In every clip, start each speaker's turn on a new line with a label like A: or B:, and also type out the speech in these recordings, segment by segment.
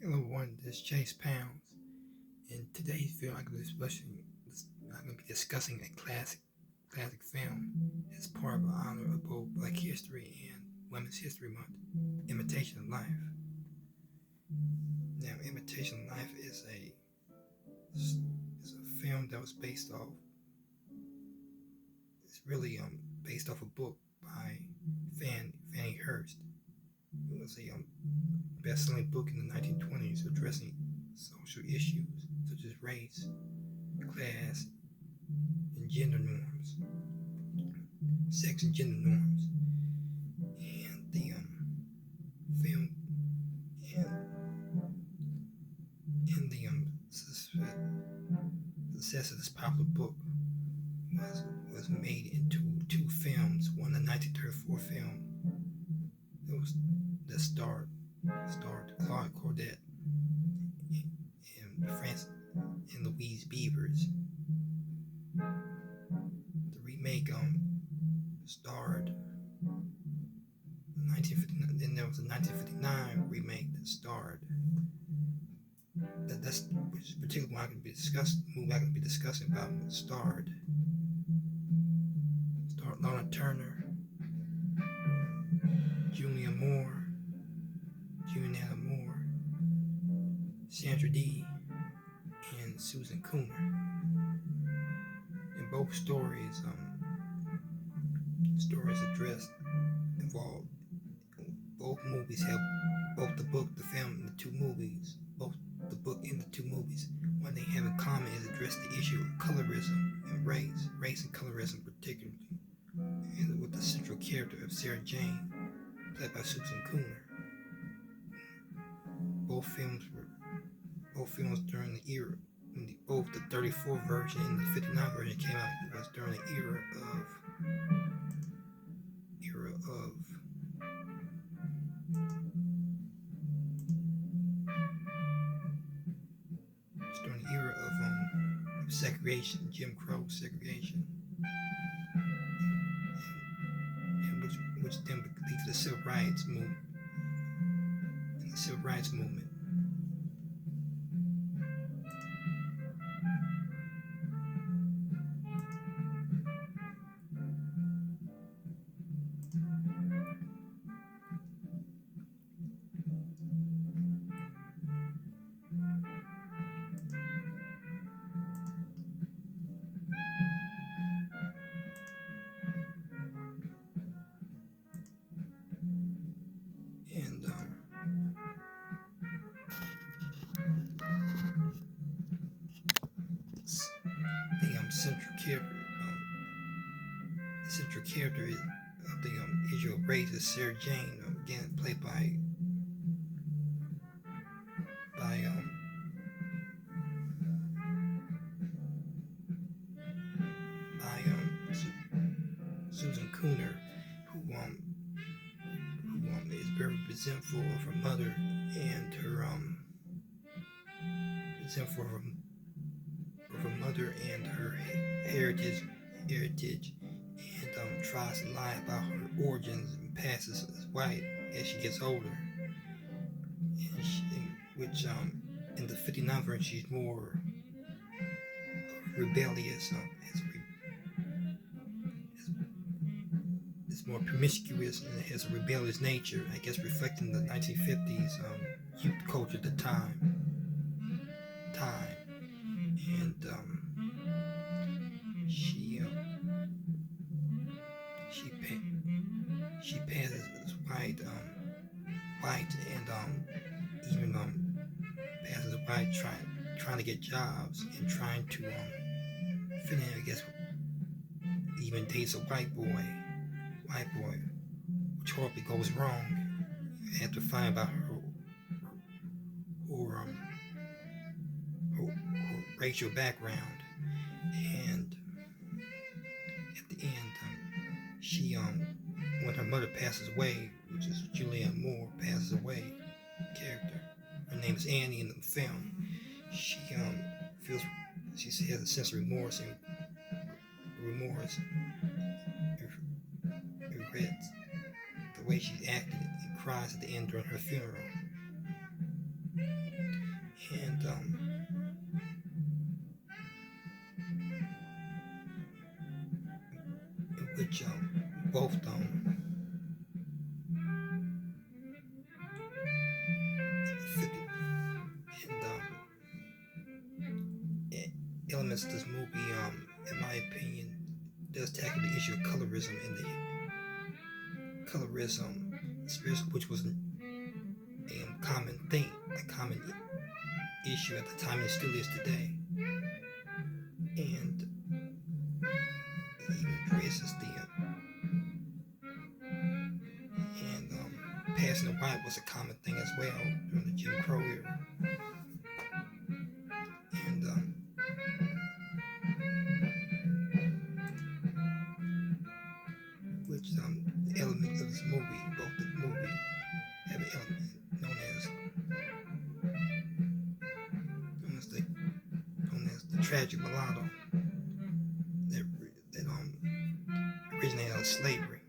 A: Hello, everyone. This is Chase Pounds. In today's film, I'm going to be discussing a classic film as part of an honor of both Black History and Women's History Month. Imitation of Life. Now, Imitation of Life is a film that was based off. It's really based off a book by Fannie Hurst. It was a best-selling book in the 1920s addressing social issues such as race, class, and gender norms, sex and gender norms. And the film and the success of this popular book was made into two films. One, the 1934 film that starred Claude Cordet and Francis and Louise Beavers. The remake starred 1959. Then there was a 1959 remake that starred. That's which particular one I can be discussing. Movie I can be discussing about starred Lana Turner, Julianne Moore, Sandra Dee, and Susan Cooner. In both stories addressed involved. Both movies have both the book, the film, and the two movies. Both the book and the two movies. What they have in common is address the issue of colorism and race and colorism particularly, and with the central character of Sarah Jane, played by Susan Cooner. Both films during the era when both the 34 version and the 59 version came out. It was during the era of segregation, Jim Crow segregation, and which then leads to the civil rights movement. And the central character of the issue of race is Sarah Jane, again played by Susan Cooner, who is very resentful of her mother and her heritage, and tries to lie about her origins and passes as white as she gets older. Which in the 59 version she's more rebellious, is more promiscuous and has a rebellious nature, I guess reflecting the 1950s youth culture at the time. And she passes as white and even passes as white trying to get jobs and trying to fit in, I guess, even dates a white boy, which horribly goes wrong. You have to find about her racial background, and at the end, she when her mother passes away, which is Julianne Moore passes away, character. Her name is Annie in the film. She has a sense of remorse and regrets the way she acted and cries at the end during her funeral. and in which both and elements of this movie, in my opinion, does tackle the issue of colorism and the colorism, which was a common thing, a common issue at the time and still is today, and even addresses the and passing the white was a common thing as well during the Jim Crow era, and which the element of this movie, both the movie have an element known as the tragic mulatto that originated out of slavery.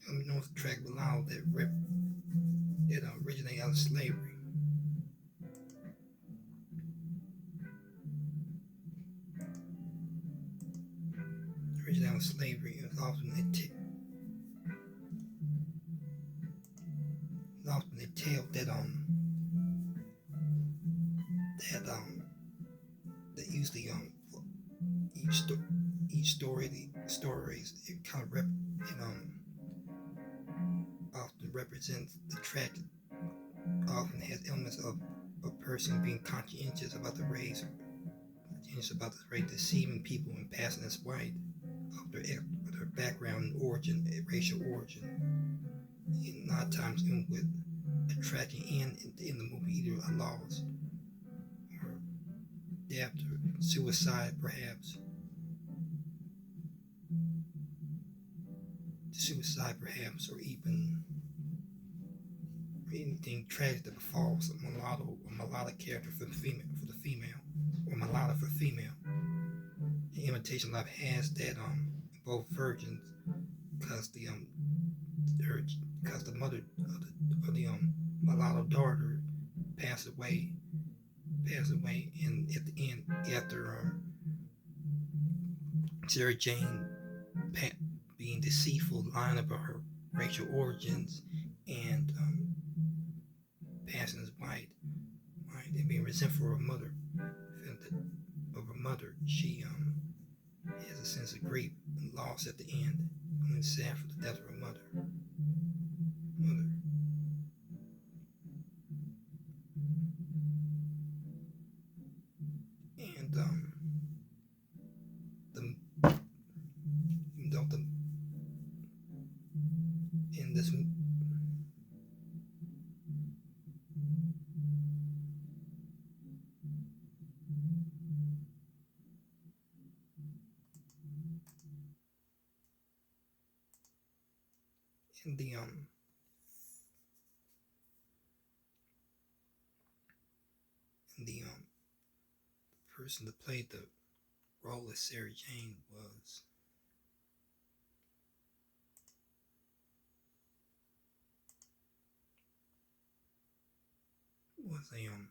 A: Known as the tragic mulatto that originated out of slavery. Originated out of slavery. It was often a tale that usually each stories it kind of often represents the tragic. Often has elements of a person being conscientious about the race, deceiving people and passing as white of their background and origin, racial origin. And a lot of times end with a tragic end in the movie, either a loss or death or suicide, perhaps. Or even anything tragic that befalls a mulatto character for the female, or mulatto for female. And Imitation of Life has that both versions, because the mother of the mulatto daughter passed away, and at the end, after Sarah Jane being deceitful, lying about her racial origins, and passing as white, and being resentful of her mother, she has a sense of grief and loss at the end, and sad for the death of her mother. And in this in the person that played the role of Sarah Jane was a young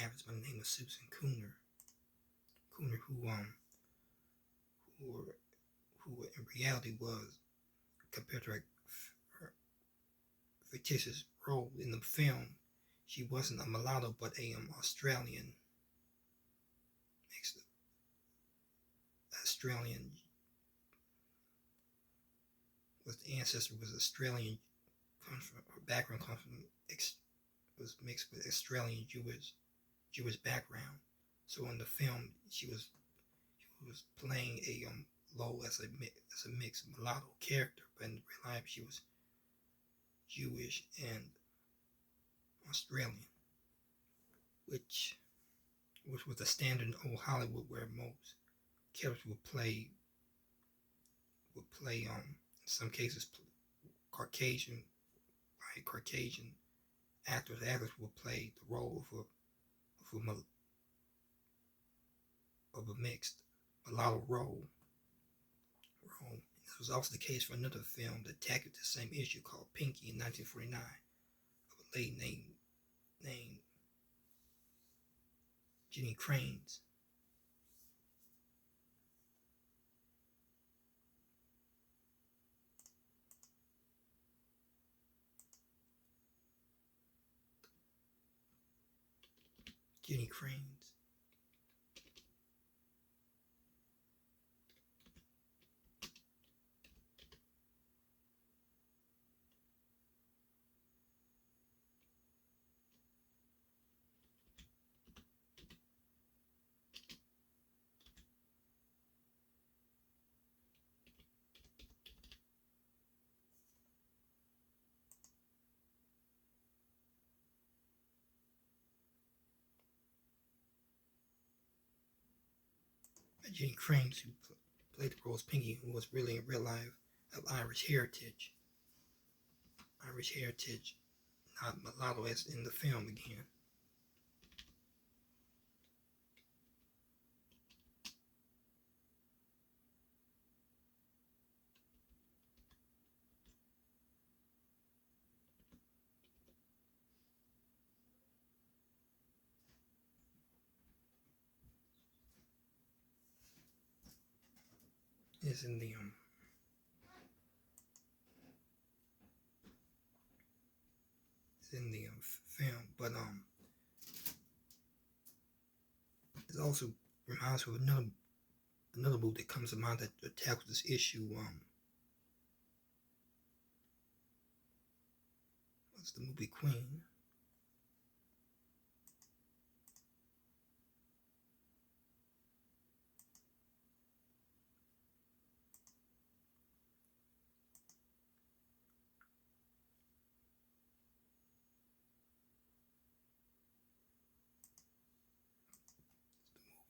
A: actress by the name of Susan Cooner, who in reality was, compared to her fictitious role in the film, she wasn't a mulatto but a Australian was the ancestor was Australian. Her background comes from was mixed with Australian Jewish background. So in the film, she was playing a role as a mixed mulatto character, but in real life she was Jewish and Australian, which was a standard in old Hollywood where most characters would play in some cases Caucasian Caucasian actors would play the role of a mixed mulatto role. This was also the case for another film that tackled the same issue called Pinky in 1949 of a lady named Jenny Cranes. Jenny Cranes. Jenny Cranes, who played the role as Pinky, who was really in real life of Irish heritage. Not mulatto as in the film again. Is in the film, but it also reminds me of another movie that comes to mind that tackles this issue. What's the movie Queen?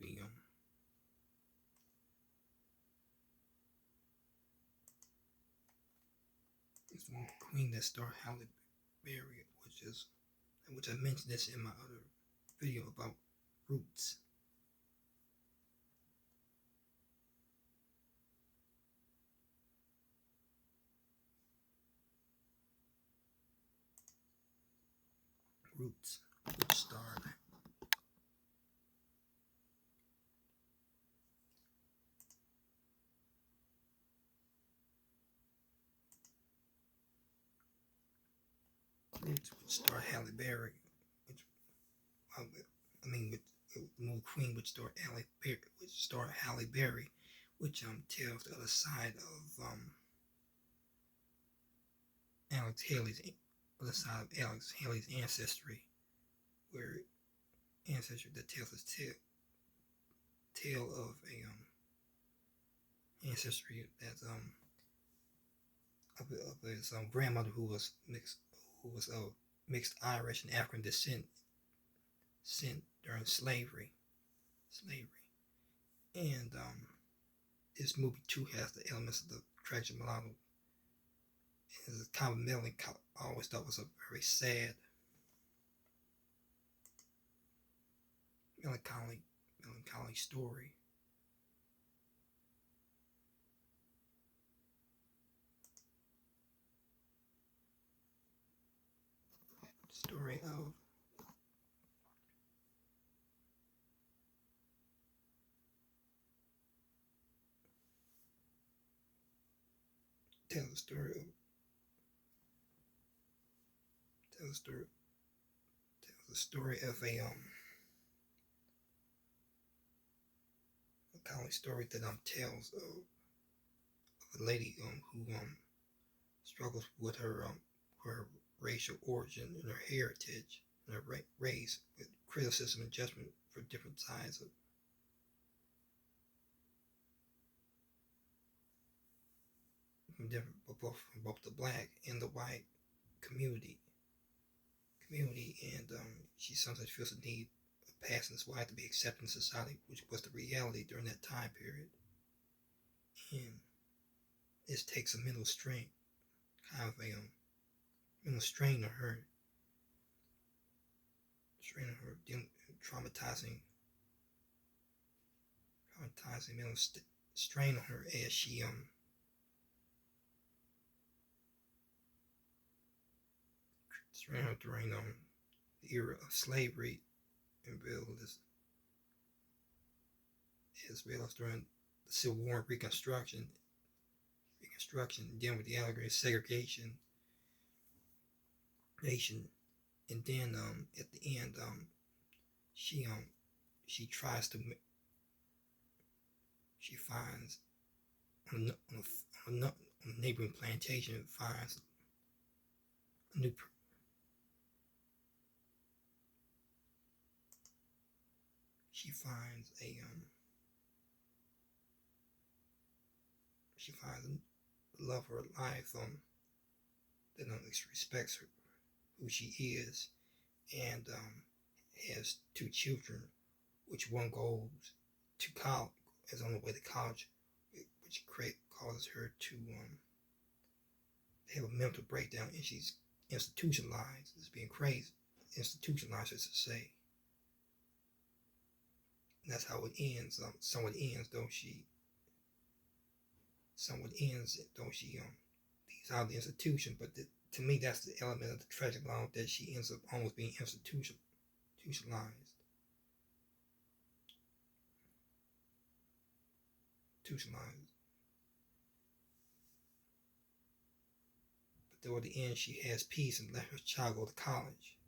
A: The movie it's the movie Queen that starred Halle Berry, which I mentioned this in my other video about Roots. Roots, which starred Halle Berry, which I mean, with the movie Queen, which starred Halle Berry, which tells the other side of Alex Haley's ancestry, where ancestry that tells us tale of a ancestry that of his grandmother who was of mixed Irish and African descent during slavery, and this movie too has the elements of the tragic mulatto. It's kind of melancholy. I always thought it was a very sad, melancholy story. Story of tells the story of a melancholy story that tells of a lady who struggles with her racial origin and her heritage and her race, with criticism and judgment for different sides of both the black and the white community. And she sometimes feels the need of passing this white to be accepted in society, which was the reality during that time period. And this takes a mental strain, kind of a mental strain on her, traumatizing mental strain on her as she strain her during the era of slavery, and as well as during the Civil War and Reconstruction, dealing with the allegory of segregation, nation, and then at the end she tries to she finds on a neighboring plantation, finds a new she finds the love of her life that respects her, who she is, and has two children, which one goes to college, is on the way to college, which causes her to have a mental breakdown, and she's institutionalized as being crazy, institutionalized as to say. And that's how it ends. Somewhat ends though she leaves out the institution, but to me that's the element of the tragic law, that she ends up almost being institutionalized. But though at the end she has peace and let her child go to college.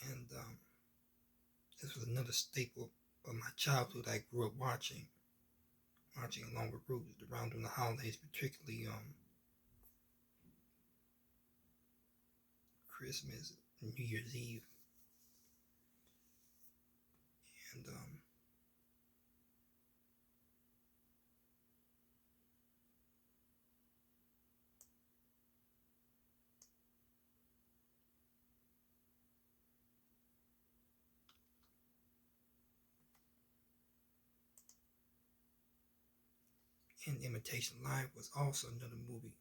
A: And this was another staple of my childhood I grew up watching along with Roots around during the holidays, particularly Christmas and New Year's Eve. And Imitation of Life was also another movie.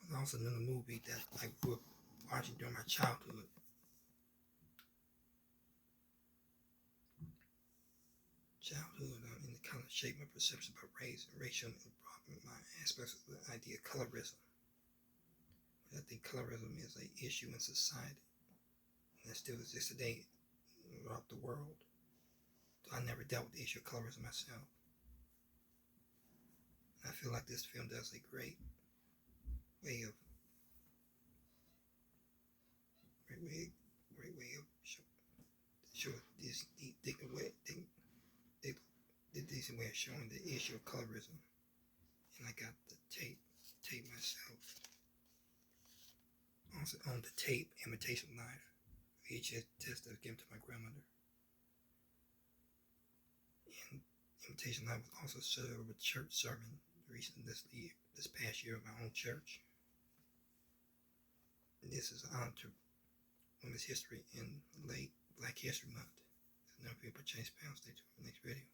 A: It was also another movie that I grew up watching during my childhood. And it kind of shaped my perception about race and racial and my aspects of the idea of colorism. But I think colorism is an issue in society, and that still exists today throughout the world. So I never dealt with the issue of colorism myself. And I feel like this film does a great way of show this decent way of showing the issue of colorism. And I got the tape myself. Also on the tape, Imitation of Life, VHS test that was given to my grandmother. And Imitation of Life was also served over a church sermon this past year of my own church. And this is an honor to women's history in late Black History Month. There's no people change pounds. Stay tuned for the next video.